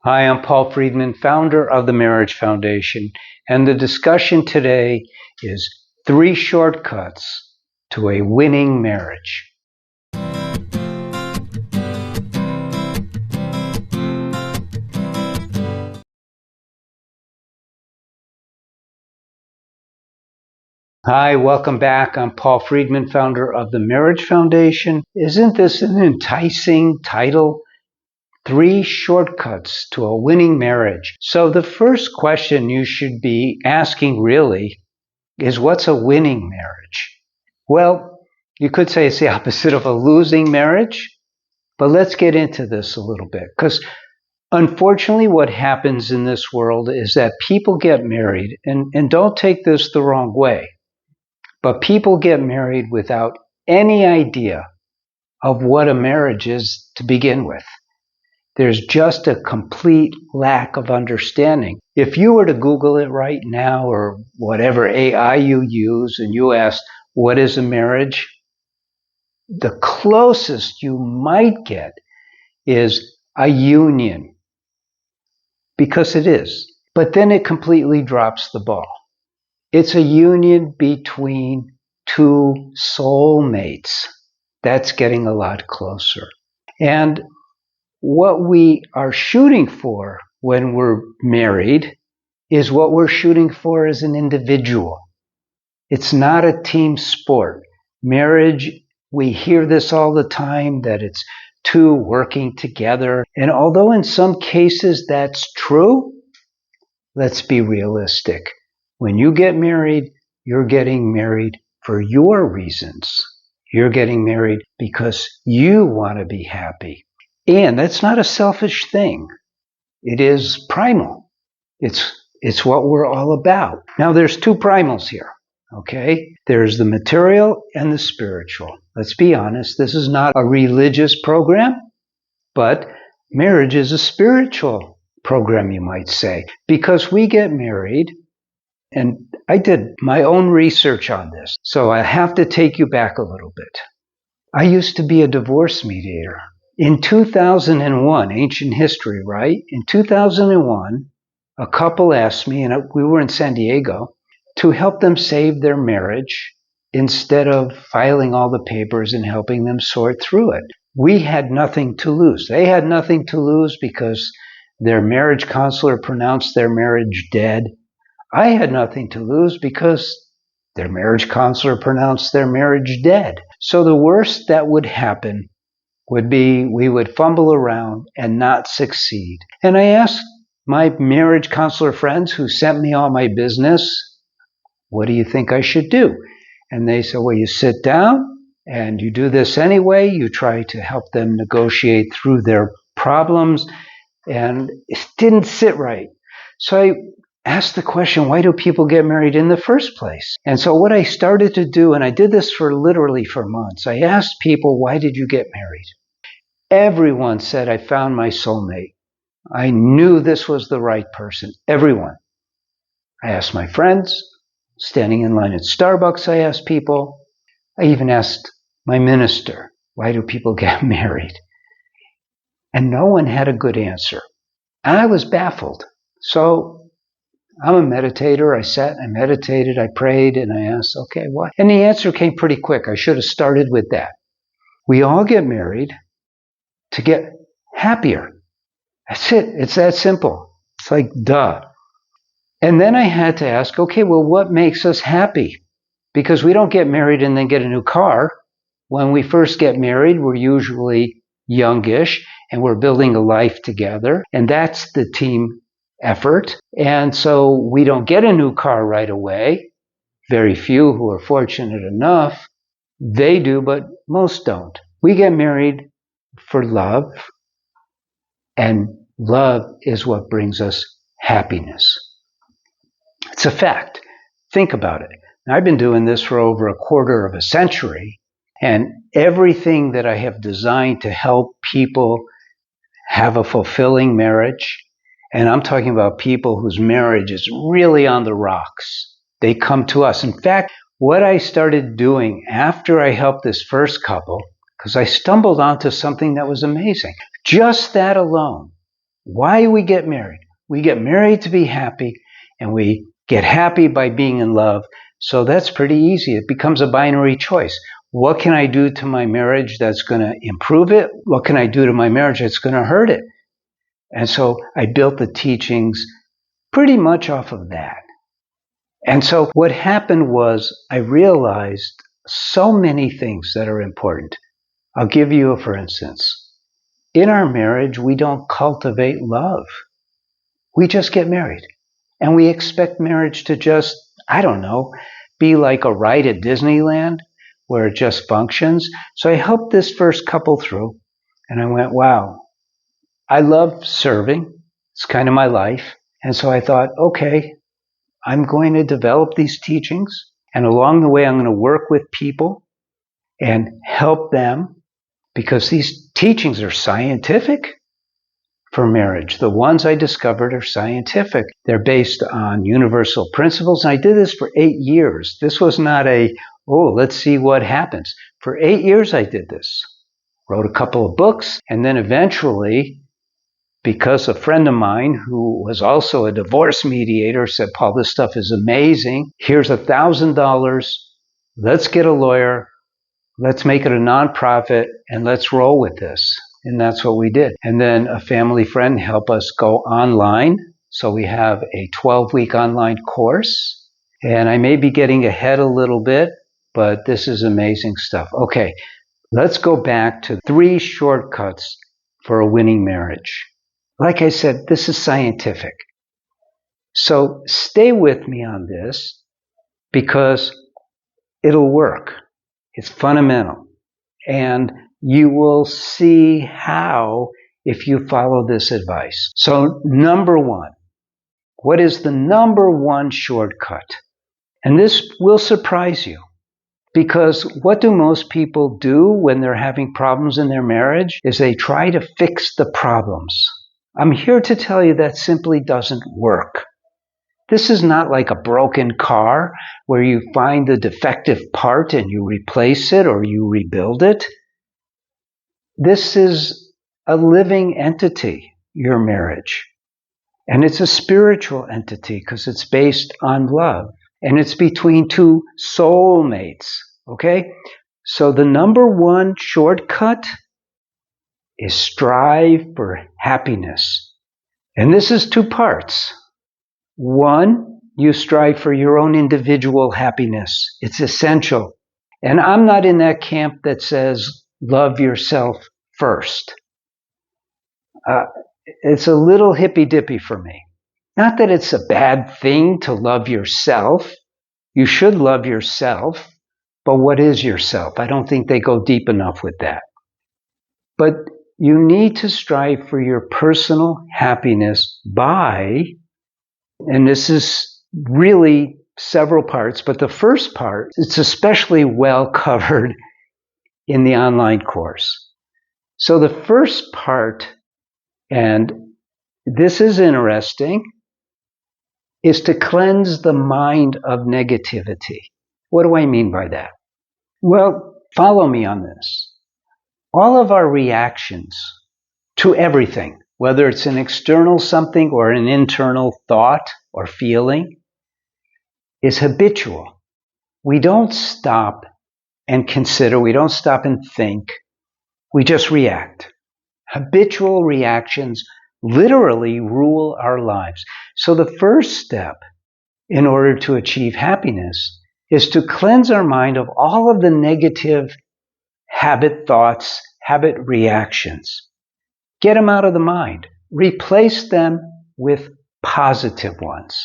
Hi, I'm Paul Friedman, founder of the Marriage Foundation, and the discussion today is 3 shortcuts to a winning marriage. Hi, welcome back. I'm Paul Friedman, founder of the Marriage Foundation. Isn't this an enticing title? 3 shortcuts to a winning marriage. So the first question you should be asking really is, what's a winning marriage? Well, you could say it's the opposite of a losing marriage, but let's get into this a little bit, because unfortunately what happens in this world is that people get married, and don't take this the wrong way, but people get married without any idea of what a marriage is to begin with. There's just a complete lack of understanding. If you were to Google it right now, or whatever AI you use, and you ask, what is a marriage? The closest you might get is a union, because it is. But then it completely drops the ball. It's a union between 2 soulmates. That's getting a lot closer. And what we are shooting for when we're married is what we're shooting for as an individual. It's not a team sport. Marriage, we hear this all the time, that it's 2 working together. And although in some cases that's true, let's be realistic. When you get married, you're getting married for your reasons. You're getting married because you want to be happy. And that's not a selfish thing. It is primal. It's what we're all about. Now, there's 2 primals here. Okay? There's the material and the spiritual. Let's be honest, this is not a religious program, but marriage is a spiritual program, you might say, because we get married, and I did my own research on this, so I have to take you back a little bit. I used to be a divorce mediator. In 2001, ancient history, right? In 2001, a couple asked me, and we were in San Diego, to help them save their marriage instead of filing all the papers and helping them sort through it. We had nothing to lose. They had nothing to lose because their marriage counselor pronounced their marriage dead. I had nothing to lose because their marriage counselor pronounced their marriage dead. So the worst that would happen would be we would fumble around and not succeed. And I asked my marriage counselor friends who sent me all my business, what do you think I should do? And they said, well, you sit down and you do this anyway. You try to help them negotiate through their problems. And it didn't sit right. So I asked the question, why do people get married in the first place? And so what I started to do, and I did this for literally for months, I asked people, why did you get married? Everyone said, I found my soulmate. I knew this was the right person. Everyone. I asked my friends. Standing in line at Starbucks, I asked people. I even asked my minister, why do people get married? And no one had a good answer. And I was baffled. So I'm a meditator. I sat, I meditated, I prayed, and I asked, okay, why? And the answer came pretty quick. I should have started with that. We all get married to get happier. That's it. It's that simple. It's like, duh. And then I had to ask, okay, well, what makes us happy? Because we don't get married and then get a new car. When we first get married, we're usually youngish and we're building a life together. And that's the team effort. And so we don't get a new car right away. Very few who are fortunate enough, they do, but most don't. We get married for love, and love is what brings us happiness. It's a fact. Think about it. Now, I've been doing this for over a quarter of a century, and everything that I have designed to help people have a fulfilling marriage, and I'm talking about people whose marriage is really on the rocks, they come to us. In fact, what I started doing after I helped this first couple, because I stumbled onto something that was amazing. Just that alone Why we get married? We get married to be happy, and we get happy by being in love. So that's pretty easy. It becomes a binary choice. What can I do to my marriage that's going to improve it? What can I do to my marriage that's going to hurt it? And so I built the teachings pretty much off of that. And so what happened was I realized so many things that are important. I'll give you a for instance. In our marriage, we don't cultivate love. We just get married. And we expect marriage to just, I don't know, be like a ride at Disneyland where it just functions. So I helped this first couple through, and I went, wow, I love serving. It's kind of my life. And so I thought, okay, I'm going to develop these teachings, and along the way, I'm going to work with people and help them, because these teachings are scientific for marriage. The ones I discovered are scientific. They're based on universal principles. And I did this for 8 years. This was not let's see what happens. For 8 years, I did this. Wrote a couple of books, and then eventually, because a friend of mine who was also a divorce mediator said, Paul, this stuff is amazing. Here's $1,000. Let's get a lawyer. Let's make it a nonprofit, and let's roll with this. And that's what we did. And then a family friend helped us go online. So we have a 12-week online course. And I may be getting ahead a little bit, but this is amazing stuff. Okay, let's go back to 3 shortcuts for a winning marriage. Like I said, this is scientific. So stay with me on this because it'll work. It's fundamental. And you will see how if you follow this advice. So number 1, what is the number 1 shortcut? And this will surprise you. Because what do most people do when they're having problems in their marriage is they try to fix the problems. I'm here to tell you that simply doesn't work. This is not like a broken car where you find the defective part and you replace it or you rebuild it. This is a living entity, your marriage. And it's a spiritual entity because it's based on love. And it's between 2 soulmates, okay? So the number 1 shortcut is strive for happiness. And this is 2 parts. 1, you strive for your own individual happiness. It's essential. And I'm not in that camp that says love yourself first. It's a little hippy-dippy for me. Not that it's a bad thing to love yourself. You should love yourself. But what is yourself? I don't think they go deep enough with that. But you need to strive for your personal happiness by, and this is really several parts, but the first part, it's especially well covered in the online course. So the first part, and this is interesting, is to cleanse the mind of negativity. What do I mean by that? Well, follow me on this. All of our reactions to everything, whether it's an external something or an internal thought or feeling, is habitual. We don't stop and consider, we don't stop and think, we just react. Habitual reactions literally rule our lives. So the first step in order to achieve happiness is to cleanse our mind of all of the negative habit thoughts, habit reactions. Get them out of the mind. Replace them with positive ones.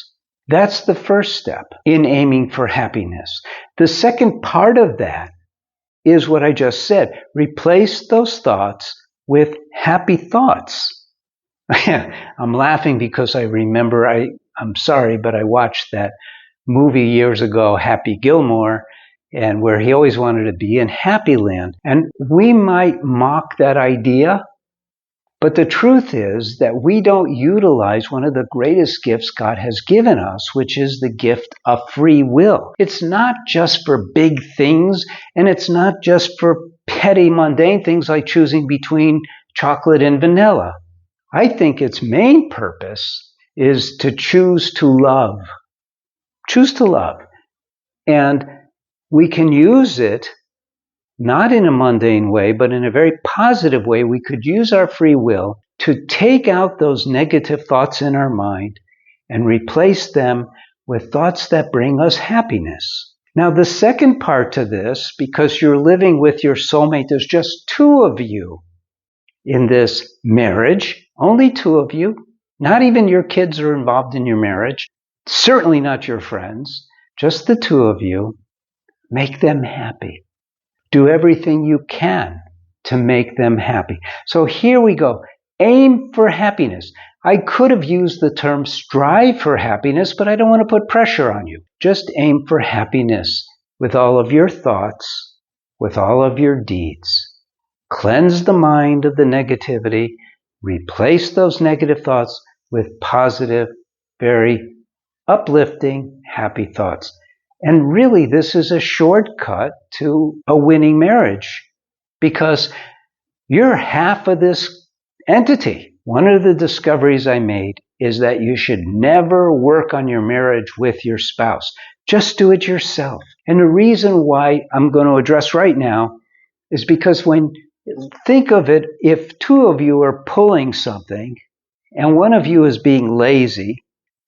That's the first step in aiming for happiness. The second part of that is what I just said. Replace those thoughts with happy thoughts. I'm laughing because I remember, I'm sorry, but I watched that movie years ago, Happy Gilmore, and where he always wanted to be in Happy Land. And we might mock that idea, but the truth is that we don't utilize one of the greatest gifts God has given us, which is the gift of free will. It's not just for big things, and it's not just for petty, mundane things like choosing between chocolate and vanilla. I think its main purpose is to choose to love. Choose to love. And we can use it not in a mundane way, but in a very positive way. We could use our free will to take out those negative thoughts in our mind and replace them with thoughts that bring us happiness. Now, the second part to this, because you're living with your soulmate, there's just two of you in this marriage, only two of you. Not even your kids are involved in your marriage. Certainly not your friends. Just the two of you. Make them happy. Do everything you can to make them happy. So here we go. Aim for happiness. I could have used the term strive for happiness, but I don't want to put pressure on you. Just aim for happiness with all of your thoughts, with all of your deeds. Cleanse the mind of the negativity. Replace those negative thoughts with positive, very uplifting, happy thoughts. And really, this is a shortcut to a winning marriage because you're half of this entity. One of the discoveries I made is that you should never work on your marriage with your spouse. Just do it yourself. And the reason why I'm going to address right now is because think of it, if two of you are pulling something and one of you is being lazy,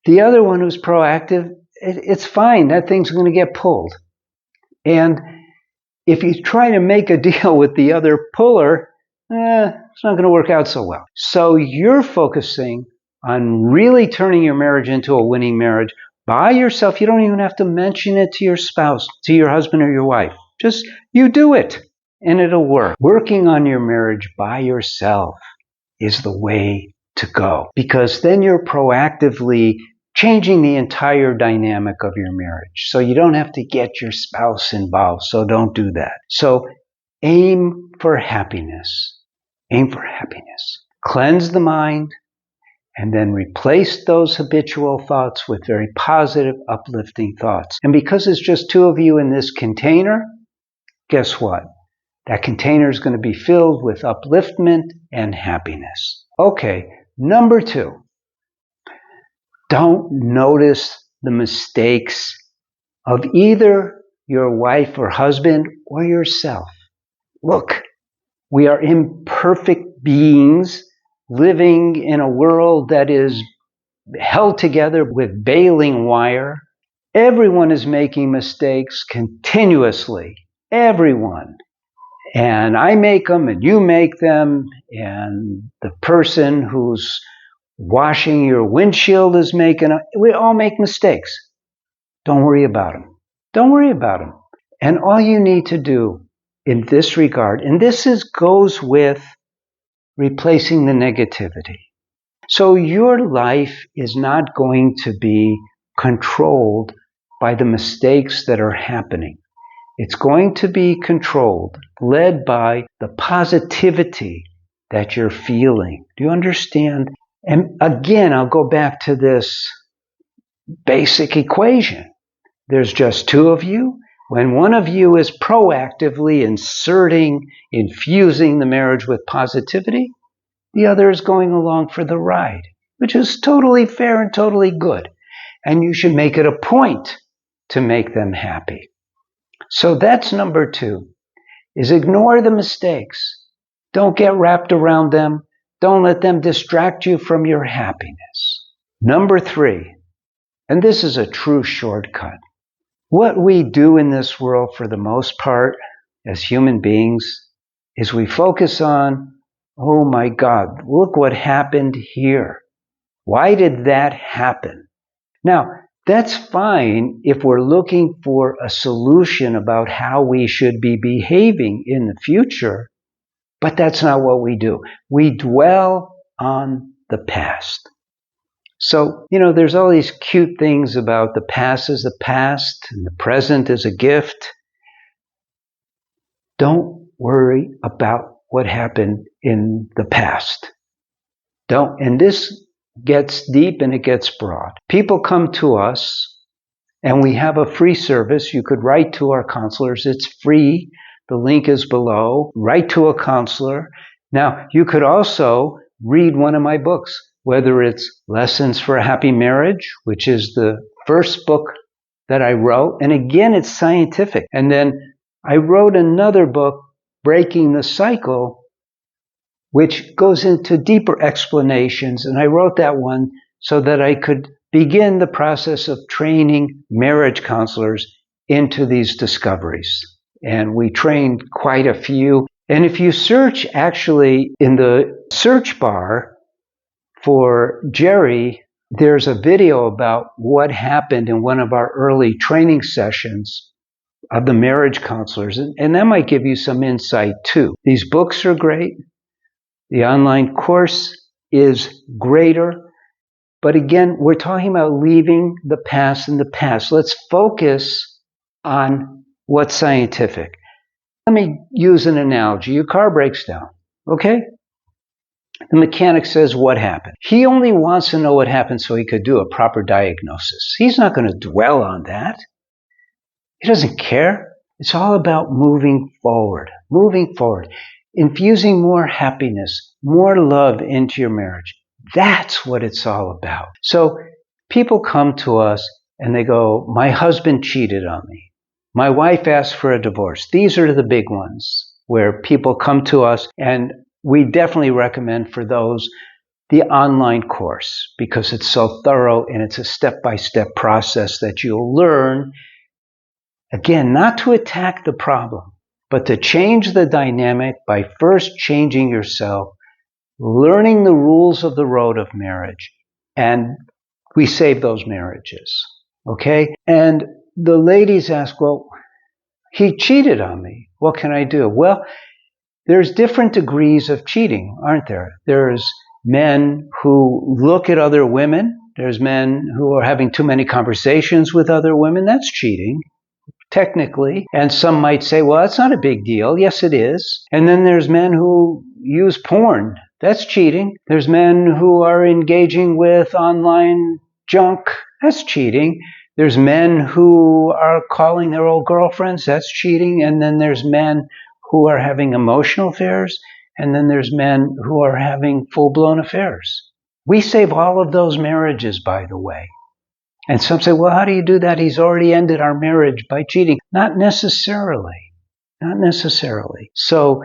the other one who's proactive, it's fine. That thing's going to get pulled. And if you try to make a deal with the other puller, it's not going to work out so well. So you're focusing on really turning your marriage into a winning marriage by yourself. You don't even have to mention it to your spouse, to your husband or your wife. Just you do it and it'll work. Working on your marriage by yourself is the way to go because then you're proactively changing the entire dynamic of your marriage. So you don't have to get your spouse involved. So don't do that. So aim for happiness. Aim for happiness. Cleanse the mind and then replace those habitual thoughts with very positive, uplifting thoughts. And because it's just two of you in this container, guess what? That container is going to be filled with upliftment and happiness. Okay, number 2. Don't notice the mistakes of either your wife or husband or yourself. Look, we are imperfect beings living in a world that is held together with baling wire. Everyone is making mistakes continuously. Everyone. And I make them and you make them. And the person who's washing your windshield is making them. We all make mistakes. Don't worry about them. Don't worry about them. And all you need to do in this regard, and this goes with replacing the negativity. So your life is not going to be controlled by the mistakes that are happening. It's going to be controlled, led by the positivity that you're feeling. Do you understand? And again, I'll go back to this basic equation. There's just two of you. When one of you is proactively infusing the marriage with positivity, the other is going along for the ride, which is totally fair and totally good. And you should make it a point to make them happy. So that's number 2, is ignore the mistakes. Don't get wrapped around them. Don't let them distract you from your happiness. Number 3, and this is a true shortcut. What we do in this world for the most part as human beings is we focus on, oh my God, look what happened here. Why did that happen? Now, that's fine if we're looking for a solution about how we should be behaving in the future, but that's not what we do. We dwell on the past. So, there's all these cute things about the past is the past and the present is a gift. Don't worry about what happened in the past. And this gets deep and it gets broad. People come to us and we have a free service. You could write to our counselors. It's free. The link is below. Write to a counselor. Now, you could also read one of my books, whether it's Lessons for a Happy Marriage, which is the first book that I wrote. And again, it's scientific. And then I wrote another book, Breaking the Cycle, which goes into deeper explanations. And I wrote that one so that I could begin the process of training marriage counselors into these discoveries. And we trained quite a few. And if you search actually in the search bar for Jerry, there's a video about what happened in one of our early training sessions of the marriage counselors. And that might give you some insight too. These books are great. The online course is greater. But again, we're talking about leaving the past in the past. Let's focus on what's scientific. Let me use an analogy. Your car breaks down, okay? The mechanic says, what happened? He only wants to know what happened so he could do a proper diagnosis. He's not going to dwell on that. He doesn't care. It's all about moving forward, infusing more happiness, more love into your marriage. That's what it's all about. So people come to us and they go, my husband cheated on me. My wife asked for a divorce. These are the big ones where people come to us, and we definitely recommend for those the online course because it's so thorough and it's a step-by-step process that you'll learn, again, not to attack the problem, but to change the dynamic by first changing yourself, learning the rules of the road of marriage, and we save those marriages, okay? And the ladies ask, well, he cheated on me. What can I do? Well, there's different degrees of cheating, aren't there? There's men who look at other women. There's men who are having too many conversations with other women. That's cheating, technically. And some might say, well, that's not a big deal. Yes, it is. And then there's men who use porn. That's cheating. There's men who are engaging with online junk. That's cheating. There's men who are calling their old girlfriends. That's cheating. And then there's men who are having emotional affairs. And then there's men who are having full-blown affairs. We save all of those marriages, by the way. And some say, well, how do you do that? He's already ended our marriage by cheating. Not necessarily. Not necessarily. So,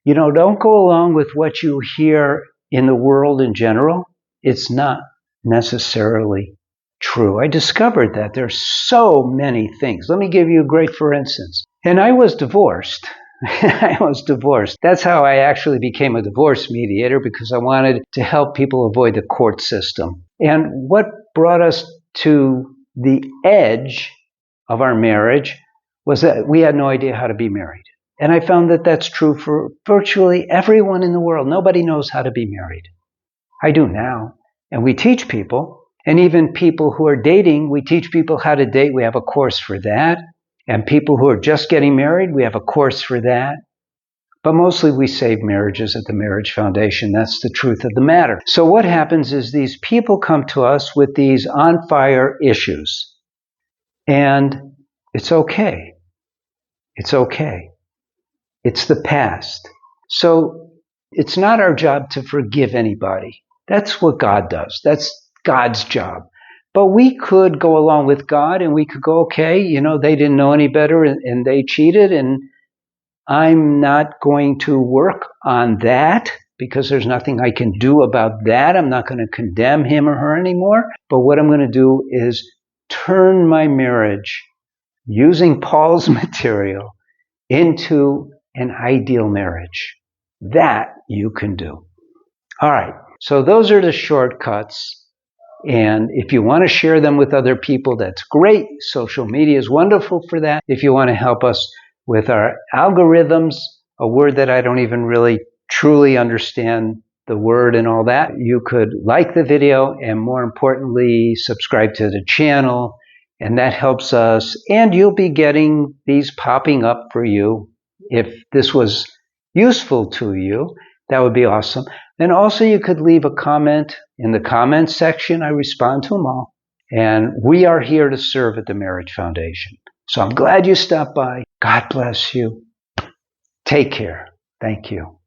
don't go along with what you hear in the world in general. It's not necessarily true. I discovered that there's so many things. Let me give you a great for instance. And I was divorced. I was divorced. That's how I actually became a divorce mediator, because I wanted to help people avoid the court system. And what brought us to the edge of our marriage was that we had no idea how to be married. And I found that that's true for virtually everyone in the world. Nobody knows how to be married. I do now. And we teach people. And even people who are dating, we teach people how to date. We have a course for that. And people who are just getting married, we have a course for that. But mostly we save marriages at the Marriage Foundation. That's the truth of the matter. So what happens is these people come to us with these on-fire issues. And it's okay. It's okay. It's the past. So it's not our job to forgive anybody. That's what God does. That's God's job. But we could go along with God and we could go, okay, they didn't know any better and they cheated, and I'm not going to work on that because there's nothing I can do about that. I'm not going to condemn him or her anymore. But what I'm going to do is turn my marriage, using Paul's material, into an ideal marriage. That you can do. All right. So those are the shortcuts. And if you want to share them with other people, that's great. Social media is wonderful for that. If you want to help us with our algorithms, a word that I don't even really truly understand the word and all that, you could like the video and, more importantly, subscribe to the channel. And that helps us. And you'll be getting these popping up for you. If this was useful to you, that would be awesome. And also you could leave a comment in the comments section. I respond to them all. And we are here to serve at the Marriage Foundation. So I'm glad you stopped by. God bless you. Take care. Thank you.